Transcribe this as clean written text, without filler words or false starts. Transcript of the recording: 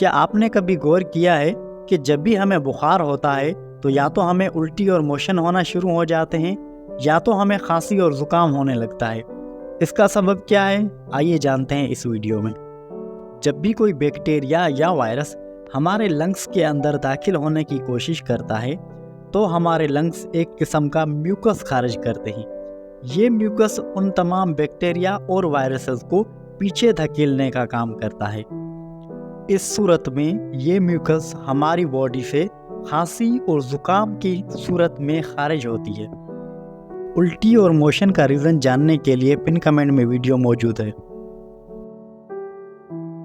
क्या आपने कभी गौर किया है कि जब भी हमें बुखार होता है तो या तो हमें उल्टी और मोशन होना शुरू हो जाते हैं या तो हमें खांसी और ज़ुकाम होने लगता है। इसका सबब क्या है, आइए जानते हैं इस वीडियो में। जब भी कोई बैक्टीरिया या वायरस हमारे लंग्स के अंदर दाखिल होने की कोशिश करता है तो हमारे लंग्स एक किस्म का म्यूकस खारिज करते हैं। ये म्यूकस उन तमाम बैक्टीरिया और वायरसेस को पीछे धकेलने का काम करता है। इस सूरत में ये म्यूकस हमारी बॉडी से खांसी और ज़ुकाम की सूरत में खारिज होती है। उल्टी और मोशन का रीज़न जानने के लिए पिन कमेंट में वीडियो मौजूद है।